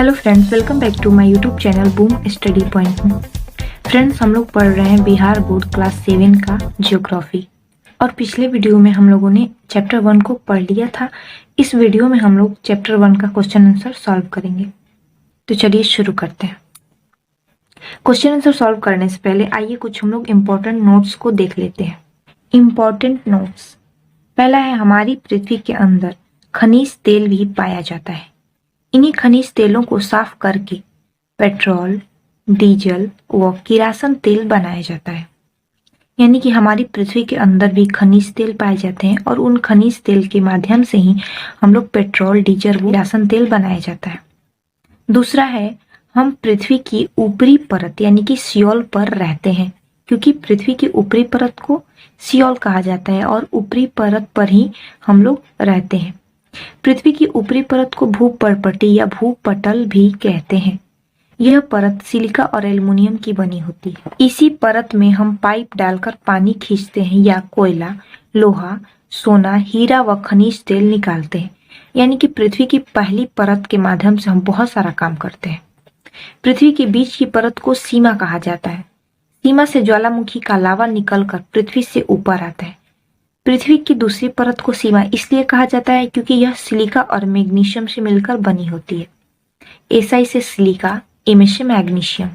Hello friends, welcome back to my YouTube channel Boom Study Point में। Friends, हम लोग पढ़ रहे हैं बिहार बोर्ड क्लास 7 का ज्योग्राफी और पिछले वीडियो में हम लोगों ने चैप्टर 1 को पढ़ लिया था। इस वीडियो में हम लोग चैप्टर 1 का क्वेश्चन आंसर सॉल्व करेंगे। तो चलिए शुरू करते हैं। क्वेश्चन आंसर सॉल्व करने से पहले आइए कुछ हम लोग इम्पोर्टेंट नोट्स को देख लेते हैं। इम्पोर्टेंट नोट्स, पहला है हमारी पृथ्वी के अंदर खनिज तेल भी पाया जाता है। इन्हीं खनिज तेलों को साफ करके पेट्रोल, डीजल व किरासन तेल बनाया जाता है। यानी कि हमारी पृथ्वी के अंदर भी खनिज तेल पाए जाते हैं और उन खनिज तेल के माध्यम से ही हम लोग पेट्रोल, डीजल व किरासन तेल बनाया जाता है। दूसरा है, हम पृथ्वी की ऊपरी परत यानी कि सियोल पर रहते हैं, क्योंकि पृथ्वी की ऊपरी परत को सियोल कहा जाता है और ऊपरी परत पर ही हम लोग रहते हैं। पृथ्वी की ऊपरी परत को भूपर्पटी या भूपटल भी कहते हैं। यह परत सिलिका और एल्युमिनियम की बनी होती है। इसी परत में हम पाइप डालकर पानी खींचते हैं या कोयला, लोहा, सोना, हीरा व खनिज तेल निकालते हैं। यानी कि पृथ्वी की पहली परत के माध्यम से हम बहुत सारा काम करते हैं। पृथ्वी के बीच की परत को सीमा कहा जाता है। सीमा से ज्वालामुखी का लावा निकलकर पृथ्वी से ऊपर आता है। पृथ्वी की दूसरी परत को सीमा इसलिए कहा जाता है क्योंकि यह सिलिका और मैग्नीशियम से मिलकर बनी होती है। SI से सिलिका, M से मैग्नीशियम।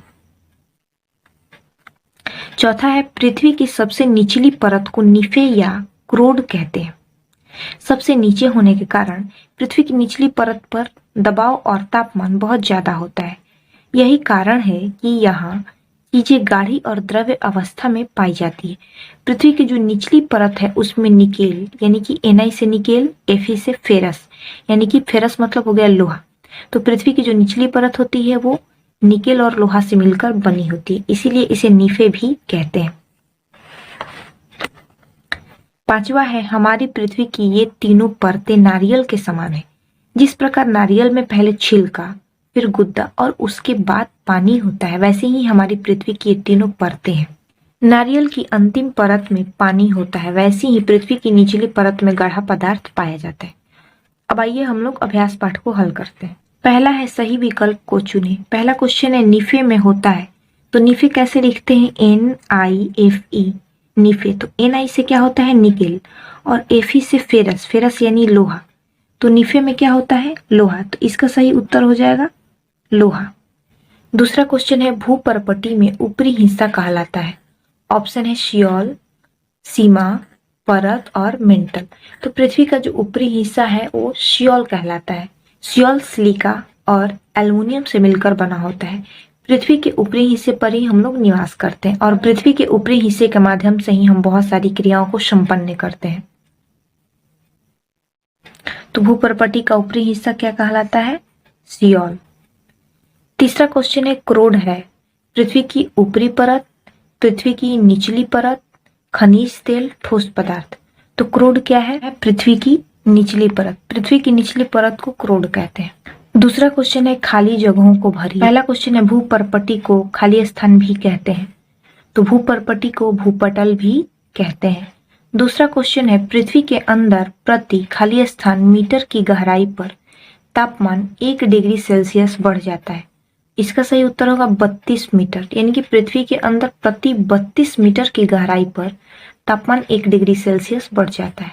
चौथा है, पृथ्वी की सबसे निचली परत को निफे या क्रोड कहते हैं। सबसे नीचे होने के कारण पृथ्वी की निचली परत पर दबाव और तापमान बहुत ज्यादा होता है। यही कारण है कि यहाँ चीजें गाढ़ी और द्रव्य अवस्था में पाई जाती है। पृथ्वी की जो निचली परत है उसमें निकेल यानी कि Na से निकेल, Fe से फेरस यानी कि फेरस मतलब हो गया लोहा। तो पृथ्वी की जो निचली परत होती है वो निकेल और लोहा से मिलकर बनी होती है, इसीलिए इसे निफे भी कहते हैं। पांचवा है, हमारी पृथ्वी की ये तीनों परतें नारियल के समान है। जिस प्रकार नारियल में पहले छिलका, फिर गुद्दा और उसके बाद पानी होता है, वैसे ही हमारी पृथ्वी की ये तीनों परतें हैं। नारियल की अंतिम परत में पानी होता है, वैसे ही पृथ्वी की निचली परत में गाढ़ा पदार्थ पाया जाता है। अब आइए हम लोग अभ्यास पाठ को हल करते हैं। पहला है, सही विकल्प को चुने। पहला क्वेश्चन है निफे में होता है, तो निफे कैसे लिखते हैं? NIFE, निफे। तो Na से क्या होता है? निकेल, और Fe से फेरस, फेरस यानी लोहा। तो निफे में क्या होता है? लोहा। तो इसका सही उत्तर हो जाएगा लोहा। दूसरा क्वेश्चन है, भूपर्पटी में ऊपरी हिस्सा कहलाता है। ऑप्शन है सियोल, सीमा, परत और मेंटल। तो पृथ्वी का जो ऊपरी हिस्सा है वो सियोल कहलाता है। सियोल सिलिका और एल्युमिनियम से मिलकर बना होता है। पृथ्वी के ऊपरी हिस्से पर ही हम लोग निवास करते हैं और पृथ्वी के ऊपरी हिस्से के माध्यम से ही हम बहुत सारी क्रियाओं को संपन्न करते हैं। तो भूपर्पटी का ऊपरी हिस्सा क्या कहलाता है? सियोल। तीसरा क्वेश्चन है, क्रोड है। पृथ्वी की ऊपरी परत, पृथ्वी की निचली परत, खनिज तेल, ठोस पदार्थ। तो क्रोड क्या है? पृथ्वी की निचली परत। पृथ्वी की निचली परत को क्रोड कहते हैं। दूसरा क्वेश्चन है, खाली जगहों को भरिए। पहला क्वेश्चन है, भूपर्पटी को खाली स्थान भी कहते हैं, तो भूपर्पटी को भूपटल भी कहते हैं। दूसरा क्वेश्चन है, पृथ्वी के अंदर प्रति खाली स्थान मीटर की गहराई पर तापमान 1 डिग्री सेल्सियस बढ़ जाता है। इसका सही उत्तर होगा 32 मीटर, यानी कि पृथ्वी के अंदर प्रति 32 मीटर की गहराई पर तापमान 1 डिग्री सेल्सियस बढ़ जाता है।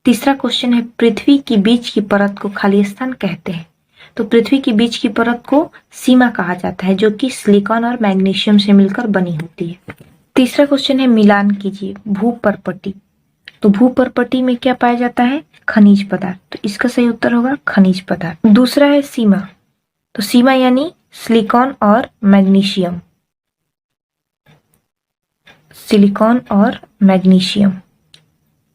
तीसरा क्वेश्चन है, पृथ्वी की बीच की परत को खाली स्थान कहते हैं, तो पृथ्वी की बीच की परत को सीमा कहा जाता है, जो कि सिलिकॉन और मैग्नीशियम से मिलकर बनी होती है। तीसरा क्वेश्चन है, मिलान कीजिए भूपर्पटी। तो भूपर्पटी में क्या पाया जाता है? खनिज पदार्थ। तो इसका सही उत्तर होगा खनिज पदार्थ। दूसरा है सीमा, तो सीमा यानी सिलिकॉन और मैग्नीशियम, सिलिकॉन और मैग्नीशियम।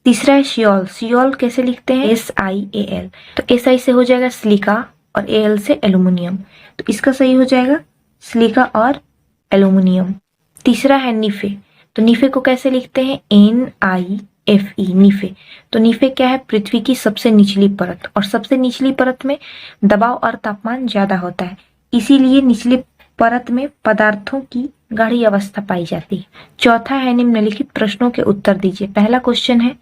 तीसरा है सियोल। सियोल कैसे लिखते हैं? SIAL। तो SI से हो जाएगा सिलिका और AL से एल्युमिनियम, तो इसका सही हो जाएगा सिलिका और एल्युमिनियम। तीसरा है निफे। तो निफे को कैसे लिखते हैं? NIFE, निफे। तो निफे क्या है? पृथ्वी की सबसे निचली परत, और सबसे निचली परत में दबाव और तापमान ज्यादा होता है, इसीलिए निचली परत में पदार्थों की गाढ़ी अवस्था पाई जाती है। चौथा है, निम्नलिखित प्रश्नों के उत्तर दीजिए। पहला क्वेश्चन है,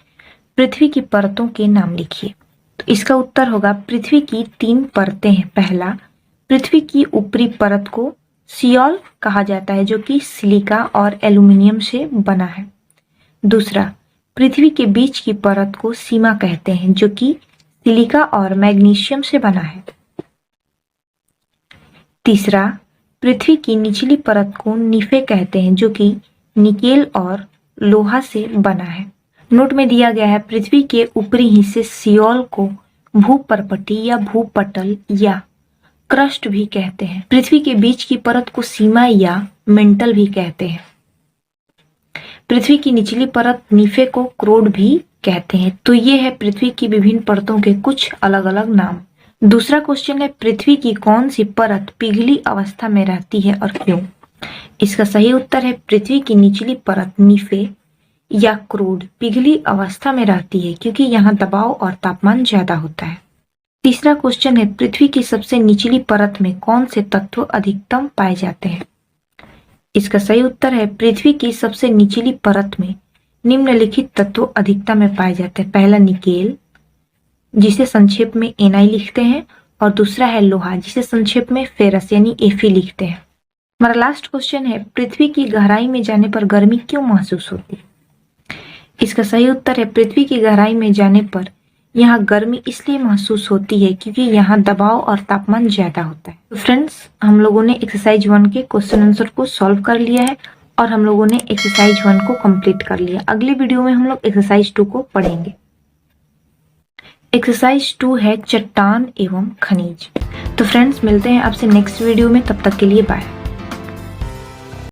पृथ्वी की परतों के नाम लिखिए। तो इसका उत्तर होगा, पृथ्वी की 3 परतें हैं। पहला पृथ्वी की ऊपरी परत को सियोल कहा जाता है जो कि सिलिका और एल्यूमिनियम से बना है। दूसरा, पृथ्वी के बीच की परत को सीमा कहते हैं जो कि सिलिका और मैग्नीशियम से बना है। तीसरा, पृथ्वी की निचली परत को निफे कहते हैं जो कि निकेल और लोहा से बना है। नोट में दिया गया है पृथ्वी के ऊपरी हिस्से सियोल को भूपर्पटी या भूपटल या क्रस्ट भी कहते हैं। पृथ्वी के बीच की परत को सीमा या मेंटल भी कहते हैं। पृथ्वी की निचली परत निफे को क्रोड भी कहते हैं। तो ये है पृथ्वी की विभिन्न परतों के कुछ अलग अलग नाम। दूसरा क्वेश्चन है, पृथ्वी की कौन सी परत पिघली अवस्था में रहती है और क्यों? इसका सही उत्तर है पृथ्वी की निचली परत निफे या क्रूड पिघली अवस्था में रहती है क्योंकि यहाँ दबाव और तापमान ज्यादा होता है। तीसरा क्वेश्चन है, पृथ्वी की सबसे निचली परत में कौन से तत्व अधिकतम पाए जाते हैं? इसका सही उत्तर है पृथ्वी की सबसे निचली परत में निम्नलिखित तत्व अधिकता में पाए जाते हैं। पहला निकेल, जिसे संक्षेप में Na लिखते हैं, और दूसरा है लोहा, जिसे संक्षेप में फेरस यानी Fe लिखते हैं। हमारा लास्ट क्वेश्चन है, पृथ्वी की गहराई में जाने पर गर्मी क्यों महसूस होती है? इसका सही उत्तर है पृथ्वी की गहराई में जाने पर यहाँ गर्मी इसलिए महसूस होती है क्योंकि यहाँ दबाव और तापमान ज्यादा होता है। तो फ्रेंड्स, हम लोगों ने एक्सरसाइज 1 के क्वेश्चन आंसर को सॉल्व कर लिया है और हम लोगों ने एक्सरसाइज 1 को कंप्लीट कर लिया। अगले वीडियो में हम लोग एक्सरसाइज 2 को पढ़ेंगे। एक्सरसाइज 2 है चट्टान एवं खनिज। तो फ्रेंड्स, मिलते हैं आपसे नेक्स्ट वीडियो में, तब तक के लिए बाय।